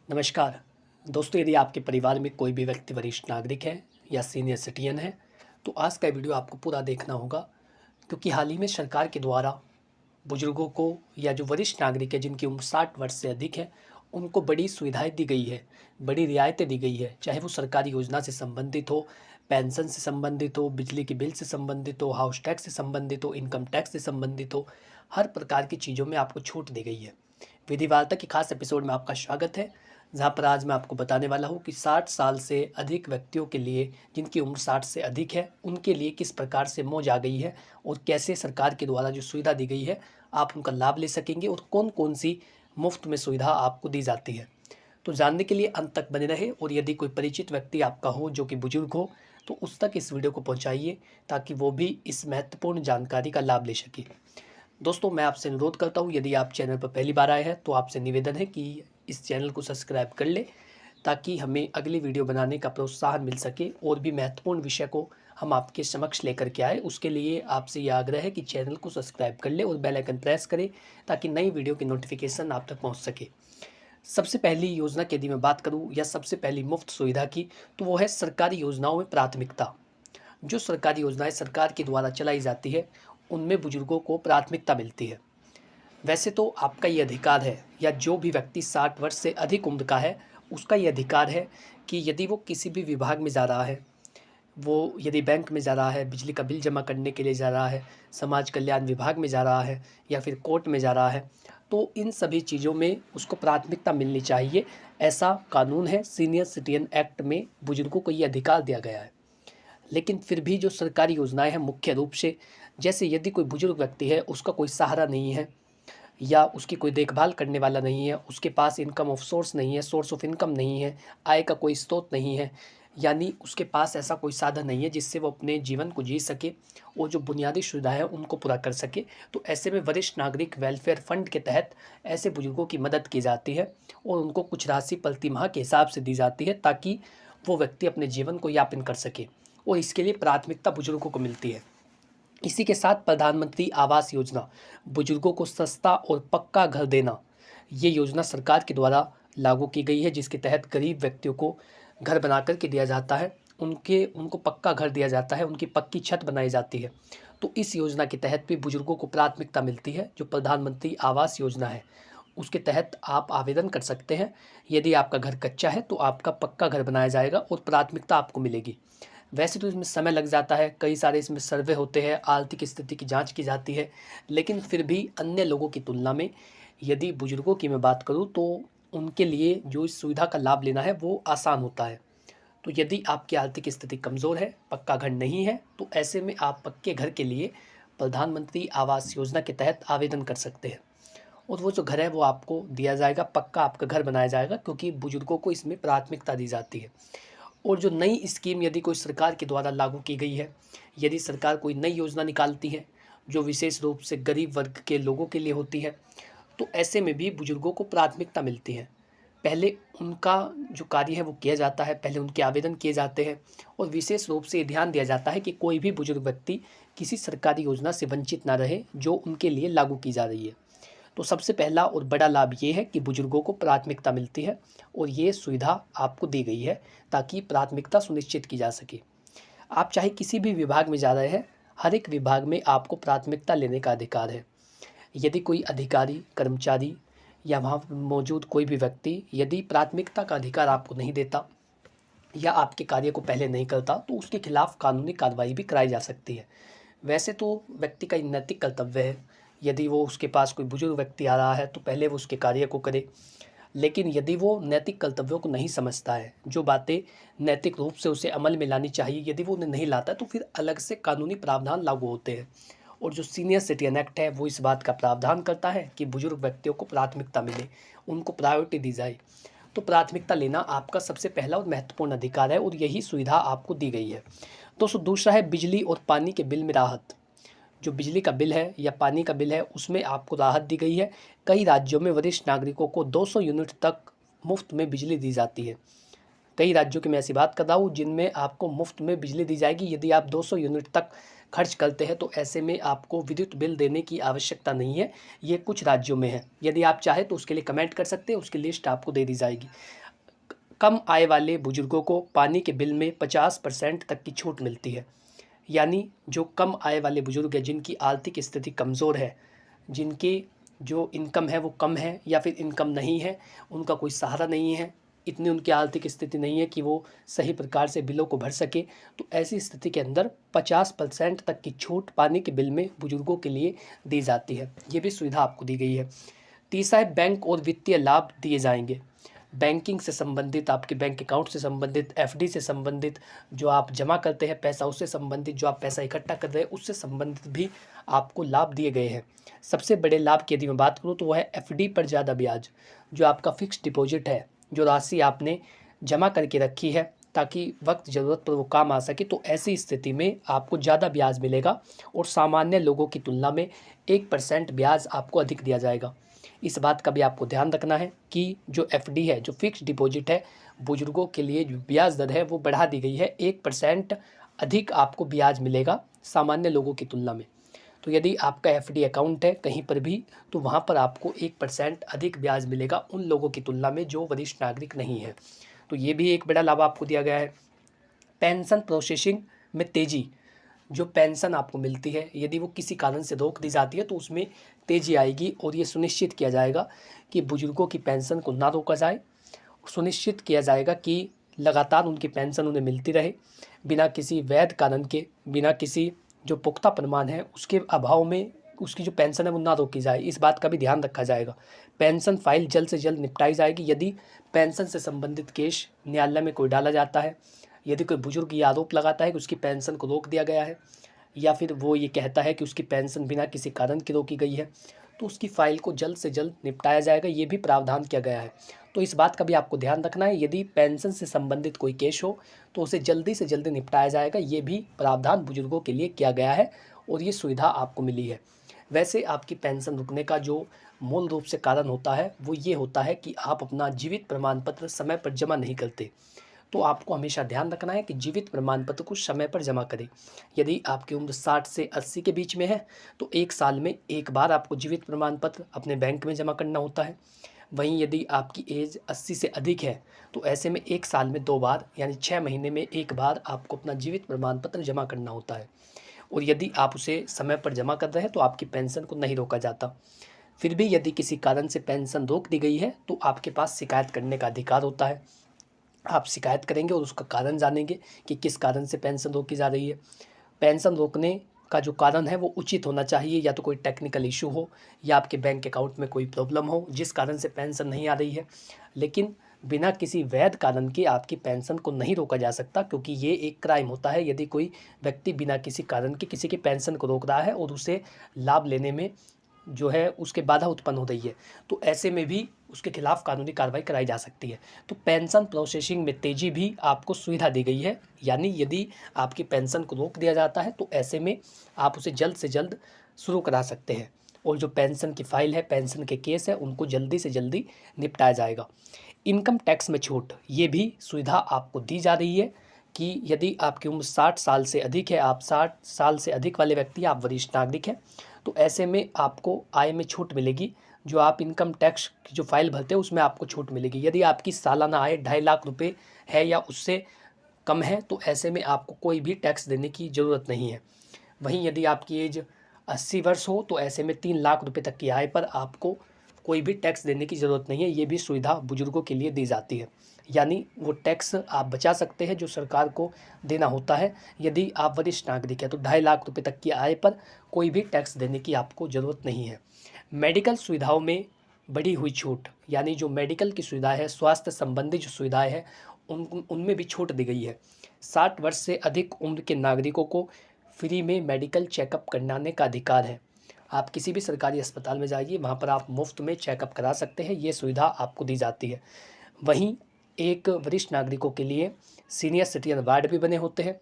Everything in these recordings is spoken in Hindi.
नमस्कार दोस्तों, यदि आपके परिवार में कोई भी व्यक्ति वरिष्ठ नागरिक है या सीनियर सिटीजन है तो आज का वीडियो आपको पूरा देखना होगा, क्योंकि हाल ही में सरकार के द्वारा बुजुर्गों को या जो वरिष्ठ नागरिक है जिनकी उम्र 60 वर्ष से अधिक है उनको बड़ी सुविधाएं दी गई है, बड़ी रियायतें दी गई है। चाहे वो सरकारी योजना से संबंधित हो, पेंशन से संबंधित हो, बिजली के बिल से संबंधित हो, हाउस टैक्स से संबंधित हो, इनकम टैक्स से संबंधित हो, हर प्रकार की चीज़ों में आपको छूट दी गई है। विधि वार्ता के खास एपिसोड में आपका स्वागत है, जहाँ पर आज मैं आपको बताने वाला हूँ कि 60 साल से अधिक व्यक्तियों के लिए, जिनकी उम्र 60 से अधिक है, उनके लिए किस प्रकार से मौज आ गई है और कैसे सरकार के द्वारा जो सुविधा दी गई है आप उनका लाभ ले सकेंगे और कौन कौन सी मुफ्त में सुविधा आपको दी जाती है। तो जानने के लिए अंत तक बने रहे, और यदि कोई परिचित व्यक्ति आपका हो जो कि बुजुर्ग हो तो उस तक इस वीडियो को पहुँचाइए ताकि वो भी इस महत्वपूर्ण जानकारी का लाभ ले सके। दोस्तों, मैं आपसे अनुरोध करता हूँ, यदि आप चैनल पर पहली बार आए हैं तो आपसे निवेदन है कि इस चैनल को सब्सक्राइब कर ले ताकि हमें अगली वीडियो बनाने का प्रोत्साहन मिल सके और भी महत्वपूर्ण विषय को हम आपके समक्ष लेकर के आए। उसके लिए आपसे यह आग्रह है कि चैनल को सब्सक्राइब कर ले और बेल आइकन प्रेस करें ताकि नई वीडियो की नोटिफिकेशन आप तक पहुँच सके। सबसे पहली योजना की यदि मैं बात करूँ या सबसे पहली मुफ्त सुविधा की, तो वो है सरकारी योजनाओं में प्राथमिकता। जो सरकारी योजनाएं सरकार के द्वारा चलाई जाती है उनमें बुजुर्गों को प्राथमिकता मिलती है। वैसे तो आपका ये अधिकार है, या जो भी व्यक्ति 60 वर्ष से अधिक उम्र का है उसका ये अधिकार है कि यदि वो किसी भी विभाग में जा रहा है, वो यदि बैंक में जा रहा है, बिजली का बिल जमा करने के लिए जा रहा है, समाज कल्याण विभाग में जा रहा है या फिर कोर्ट में जा रहा है, तो इन सभी चीज़ों में उसको प्राथमिकता मिलनी चाहिए। ऐसा कानून है, सीनियर सिटीजन एक्ट में बुजुर्गों को ये अधिकार दिया गया है। लेकिन फिर भी जो सरकारी योजनाएं हैं मुख्य रूप से, जैसे यदि कोई बुजुर्ग व्यक्ति है, उसका कोई सहारा नहीं है या उसकी कोई देखभाल करने वाला नहीं है, उसके पास इनकम ऑफ सोर्स नहीं है, सोर्स ऑफ इनकम नहीं है, आय का कोई स्रोत नहीं है, यानी उसके पास ऐसा कोई साधन नहीं है जिससे वो अपने जीवन को जी सके और जो बुनियादी सुविधा है उनको पूरा कर सके, तो ऐसे में वरिष्ठ नागरिक वेलफेयर फंड के तहत ऐसे बुजुर्गों की मदद की जाती है और उनको कुछ राशि प्रति माह के हिसाब से दी जाती है ताकि वो व्यक्ति अपने जीवन को यापन कर सके, और इसके लिए प्राथमिकता बुजुर्गों को मिलती है। इसी के साथ प्रधानमंत्री आवास योजना, बुजुर्गों को सस्ता और पक्का घर देना, ये योजना सरकार के द्वारा लागू की गई है, जिसके तहत गरीब व्यक्तियों को घर बना कर के दिया जाता है, उनको पक्का घर दिया जाता है, उनकी पक्की छत बनाई जाती है। तो इस योजना के तहत भी बुजुर्गों को प्राथमिकता मिलती है। जो प्रधानमंत्री आवास योजना है उसके तहत आप आवेदन कर सकते हैं। यदि आपका घर कच्चा है तो आपका पक्का घर बनाया जाएगा और प्राथमिकता आपको मिलेगी। वैसे तो इसमें समय लग जाता है, कई सारे इसमें सर्वे होते हैं, आर्थिक स्थिति की जांच की जाती है, लेकिन फिर भी अन्य लोगों की तुलना में यदि बुजुर्गों की मैं बात करूं तो उनके लिए जो इस सुविधा का लाभ लेना है वो आसान होता है। तो यदि आपकी आर्थिक स्थिति कमज़ोर है, पक्का घर नहीं है, तो ऐसे में आप पक्के घर के लिए प्रधानमंत्री आवास योजना के तहत आवेदन कर सकते हैं और वो जो घर है वो आपको दिया जाएगा, पक्का आपका घर बनाया जाएगा, क्योंकि बुजुर्गों को इसमें प्राथमिकता दी जाती है। और जो नई स्कीम यदि कोई सरकार के द्वारा लागू की गई है, यदि सरकार कोई नई योजना निकालती है जो विशेष रूप से गरीब वर्ग के लोगों के लिए होती है, तो ऐसे में भी बुजुर्गों को प्राथमिकता मिलती है। पहले उनका जो कार्य है वो किया जाता है, पहले उनके आवेदन किए जाते हैं और विशेष रूप से ध्यान दिया जाता है कि कोई भी बुजुर्ग व्यक्ति किसी सरकारी योजना से वंचित ना रहे जो उनके लिए लागू की जा रही है। तो सबसे पहला और बड़ा लाभ ये है कि बुजुर्गों को प्राथमिकता मिलती है और ये सुविधा आपको दी गई है ताकि प्राथमिकता सुनिश्चित की जा सके। आप चाहे किसी भी विभाग में जा रहे हैं, हर एक विभाग में आपको प्राथमिकता लेने का अधिकार है। यदि कोई अधिकारी, कर्मचारी या वहाँ मौजूद कोई भी व्यक्ति यदि प्राथमिकता का अधिकार आपको नहीं देता या आपके कार्य को पहले नहीं करता तो उसके खिलाफ कानूनी कार्रवाई भी कराई जा सकती है। वैसे तो व्यक्ति का नैतिक कर्तव्य है, यदि वो उसके पास कोई बुजुर्ग व्यक्ति आ रहा है तो पहले वो उसके कार्य को करे, लेकिन यदि वो नैतिक कर्तव्यों को नहीं समझता है, जो बातें नैतिक रूप से उसे अमल में लानी चाहिए यदि वो उन्हें नहीं लाता, तो फिर अलग से कानूनी प्रावधान लागू होते हैं। और जो सीनियर सिटीजन एक्ट है वो इस बात का प्रावधान करता है कि बुजुर्ग व्यक्तियों को प्राथमिकता मिले, उनको प्रायोरिटी दी जाए। तो प्राथमिकता लेना आपका सबसे पहला और महत्वपूर्ण अधिकार है और यही सुविधा आपको दी गई है। दोस्तों, दूसरा है बिजली और पानी के बिल में राहत। जो बिजली का बिल है या पानी का बिल है उसमें आपको राहत दी गई है। कई राज्यों में वरिष्ठ नागरिकों को 200 यूनिट तक मुफ्त में बिजली दी जाती है कई राज्यों की मैं ऐसी बात कर रहा हूँ जिनमें आपको मुफ्त में बिजली दी जाएगी। यदि आप 200 यूनिट तक खर्च करते हैं तो ऐसे में आपको विद्युत बिल देने की आवश्यकता नहीं है। ये कुछ राज्यों में है। यदि आप चाहें तो उसके लिए कमेंट कर सकते हैं, उसकी लिस्ट आपको दे दी जाएगी। कम आय वाले बुजुर्गों को पानी के बिल में 50% तक की छूट मिलती है। यानी जो कम आय वाले बुजुर्ग हैं, जिनकी आर्थिक स्थिति कमज़ोर है, जिनकी जो इनकम है वो कम है या फिर इनकम नहीं है, उनका कोई सहारा नहीं है, इतनी उनकी आर्थिक स्थिति नहीं है कि वो सही प्रकार से बिलों को भर सके, तो ऐसी स्थिति के अंदर 50% तक की छूट पानी के बिल में बुजुर्गों के लिए दी जाती है। ये भी सुविधा आपको दी गई है। तीसरा है बैंक और वित्तीय लाभ दिए जाएंगे। बैंकिंग से संबंधित, आपके बैंक अकाउंट से संबंधित, एफडी से संबंधित, जो आप जमा करते हैं पैसा उससे संबंधित, जो आप पैसा इकट्ठा कर रहे हैं उससे संबंधित भी आपको लाभ दिए गए हैं। सबसे बड़े लाभ की यदि मैं बात करूँ तो वह है एफडी पर ज़्यादा ब्याज। जो आपका फिक्स डिपॉजिट है, जो राशि आपने जमा करके रखी है ताकि वक्त ज़रूरत पर वो काम आ सके, तो ऐसी स्थिति में आपको ज़्यादा ब्याज मिलेगा और सामान्य लोगों की तुलना में 1% ब्याज आपको अधिक दिया जाएगा। इस बात का भी आपको ध्यान रखना है कि जो एफडी है, जो फिक्स डिपॉजिट है, बुजुर्गों के लिए जो ब्याज दर है वो बढ़ा दी गई है। 1% अधिक आपको ब्याज मिलेगा सामान्य लोगों की तुलना में। तो यदि आपका एफडी अकाउंट है कहीं पर भी, तो वहाँ पर आपको 1% अधिक ब्याज मिलेगा उन लोगों की तुलना में जो वरिष्ठ नागरिक नहीं है। तो ये भी एक बड़ा लाभ आपको दिया गया है। पेंशन प्रोसेसिंग में तेज़ी। जो पेंशन आपको मिलती है, यदि वो किसी कारण से रोक दी जाती है तो उसमें तेज़ी आएगी और ये सुनिश्चित किया जाएगा कि बुजुर्गों की पेंशन को ना रोका जाए। सुनिश्चित किया जाएगा कि लगातार उनकी पेंशन उन्हें मिलती रहे, बिना किसी वैध कारण के, बिना किसी जो पुख्ता प्रमाण है उसके अभाव में उसकी जो पेंशन है वो ना रोकी जाए। इस बात का भी ध्यान रखा जाएगा। पेंशन फाइल जल्द से जल्द निपटाई जाएगी। यदि पेंशन से संबंधित केस न्यायालय में कोई डाला जाता है, यदि कोई बुजुर्ग ये आरोप लगाता है कि उसकी पेंशन को रोक दिया गया है, या फिर वो ये कहता है कि उसकी पेंशन बिना किसी कारण की रोकी गई है, तो उसकी फ़ाइल को जल्द से जल्द निपटाया जाएगा। ये भी प्रावधान किया गया है। तो इस बात का भी आपको ध्यान रखना है। यदि पेंशन से संबंधित कोई केस हो तो उसे जल्दी से जल्दी निपटाया जाएगा। ये भी प्रावधान बुजुर्गों के लिए किया गया है और ये सुविधा आपको मिली है। वैसे आपकी पेंशन रुकने का जो मूल रूप से कारण होता है वो ये होता है कि आप अपना जीवित प्रमाण पत्र समय पर जमा नहीं करते। तो आपको हमेशा ध्यान रखना है कि जीवित प्रमाण पत्र को समय पर जमा करें। यदि आपकी उम्र 60 से 80 के बीच में है तो 1 साल में 1 बार आपको जीवित प्रमाण पत्र अपने बैंक में जमा करना होता है। वहीं यदि आपकी एज 80 से अधिक है तो ऐसे में 1 साल में 2 बार, यानी 6 महीने में 1 बार आपको अपना जीवित प्रमाण पत्र जमा करना होता है। और यदि आप उसे समय पर जमा कर रहे हैं तो आपकी पेंशन को नहीं रोका जाता। फिर भी यदि किसी कारण से पेंशन रोक दी गई है तो आपके पास शिकायत करने का अधिकार होता है। आप शिकायत करेंगे और उसका कारण जानेंगे कि किस कारण से पेंशन रोकी जा रही है। पेंशन रोकने का जो कारण है वो उचित होना चाहिए, या तो कोई टेक्निकल इशू हो या आपके बैंक अकाउंट में कोई प्रॉब्लम हो जिस कारण से पेंशन नहीं आ रही है। लेकिन बिना किसी वैध कारण के आपकी पेंशन को नहीं रोका जा सकता, क्योंकि ये एक क्राइम होता है यदि कोई व्यक्ति बिना किसी कारण के किसी की पेंशन को रोक रहा है और उसे लाभ लेने में जो है उसके बाधा उत्पन्न हो रही है, तो ऐसे में भी उसके खिलाफ कानूनी कार्रवाई कराई जा सकती है। तो पेंशन प्रोसेसिंग में तेज़ी भी आपको सुविधा दी गई है। यानी यदि आपकी पेंशन को रोक दिया जाता है तो ऐसे में आप उसे जल्द से जल्द शुरू करा सकते हैं और जो पेंशन की फ़ाइल है, पेंशन के केस है, उनको जल्दी से जल्दी निपटाया जाएगा। इनकम टैक्स में छूट, ये भी सुविधा आपको दी जा रही है कि यदि आपकी उम्र 60 साल से अधिक है, आप 60 साल से अधिक वाले व्यक्ति, आप वरिष्ठ नागरिक हैं, तो ऐसे में आपको आय में छूट मिलेगी। जो आप इनकम टैक्स की जो फाइल भरते हैं उसमें आपको छूट मिलेगी। यदि आपकी सालाना आय 2.5 लाख रुपए है या उससे कम है तो ऐसे में आपको कोई भी टैक्स देने की ज़रूरत नहीं है। वहीं यदि आपकी एज 80 वर्ष हो तो ऐसे में 3 लाख रुपए तक की आय पर आपको कोई भी टैक्स देने की ज़रूरत नहीं है। ये भी सुविधा बुजुर्गों के लिए दी जाती है। यानी वो टैक्स आप बचा सकते हैं जो सरकार को देना होता है। यदि आप वरिष्ठ नागरिक हैं तो 2.5 लाख रुपए तक की आय पर कोई भी टैक्स देने की आपको ज़रूरत नहीं है। मेडिकल सुविधाओं में बढ़ी हुई छूट, यानी जो मेडिकल की सुविधा है, स्वास्थ्य संबंधी जो सुविधाएं हैं उनमें भी छूट दी गई है। 60 वर्ष से अधिक उम्र के नागरिकों को फ्री में मेडिकल चेकअप कराने का अधिकार है। आप किसी भी सरकारी अस्पताल में जाइए, वहाँ पर आप मुफ्त में चेकअप करा सकते हैं। ये सुविधा आपको दी जाती है। वहीं एक वरिष्ठ नागरिकों के लिए सीनियर सिटीजन वार्ड भी बने होते हैं।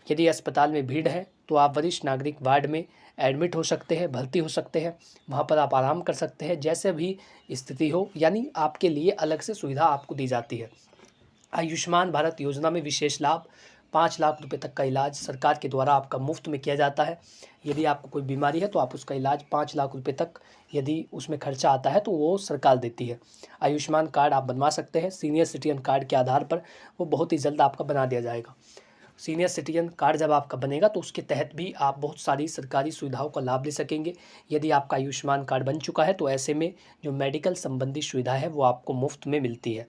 यदि अस्पताल में भीड़ है तो आप वरिष्ठ नागरिक वार्ड में एडमिट हो सकते हैं, भर्ती हो सकते हैं। वहाँ पर आप आराम कर सकते हैं जैसे भी स्थिति हो, यानी आपके लिए अलग से सुविधा आपको दी जाती है। आयुष्मान भारत योजना में विशेष लाभ, 5 लाख रुपए तक का इलाज सरकार के द्वारा आपका मुफ्त में किया जाता है। यदि आपको कोई बीमारी है तो आप उसका इलाज 5 लाख रुपए तक यदि उसमें खर्चा आता है तो वो सरकार देती है। आयुष्मान कार्ड आप बनवा सकते हैं। सीनियर सिटीजन कार्ड के आधार पर वो बहुत ही जल्द आपका बना दिया जाएगा। सीनियर सिटीजन कार्ड जब आपका बनेगा तो उसके तहत भी आप बहुत सारी सरकारी सुविधाओं का लाभ ले सकेंगे। यदि आपका आयुष्मान कार्ड बन चुका है तो ऐसे में जो मेडिकल संबंधी सुविधा है वो आपको मुफ्त में मिलती है।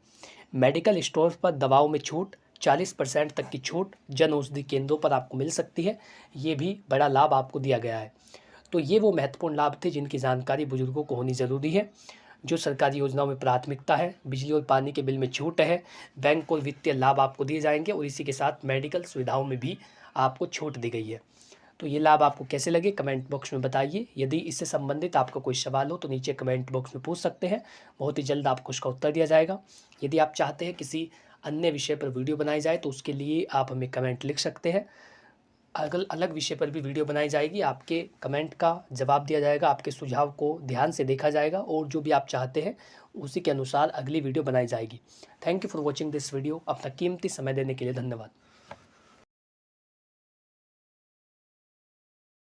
मेडिकल स्टोर पर दवाओं में छूट, 40% तक की छूट जन औषधि केंद्रों पर आपको मिल सकती है। ये भी बड़ा लाभ आपको दिया गया है। तो ये वो महत्वपूर्ण लाभ थे जिनकी जानकारी बुजुर्गों को होनी ज़रूरी है। जो सरकारी योजनाओं में प्राथमिकता है, बिजली और पानी के बिल में छूट है, बैंक और वित्तीय लाभ आपको दिए जाएंगे और इसी के साथ मेडिकल सुविधाओं में भी आपको छूट दी गई है। तो ये लाभ आपको कैसे लगे कमेंट बॉक्स में बताइए। यदि इससे संबंधित आपका कोई सवाल हो तो नीचे कमेंट बॉक्स में पूछ सकते हैं, बहुत ही जल्द आपको उसका उत्तर दिया जाएगा। यदि आप चाहते हैं किसी अन्य विषय पर वीडियो बनाई जाए तो उसके लिए आप हमें कमेंट लिख सकते हैं। अलग अलग विषय पर भी वीडियो बनाई जाएगी, आपके कमेंट का जवाब दिया जाएगा, आपके सुझाव को ध्यान से देखा जाएगा और जो भी आप चाहते हैं उसी के अनुसार अगली वीडियो बनाई जाएगी। Thank you for watching this video. अपना कीमती समय देने के लिए धन्यवाद।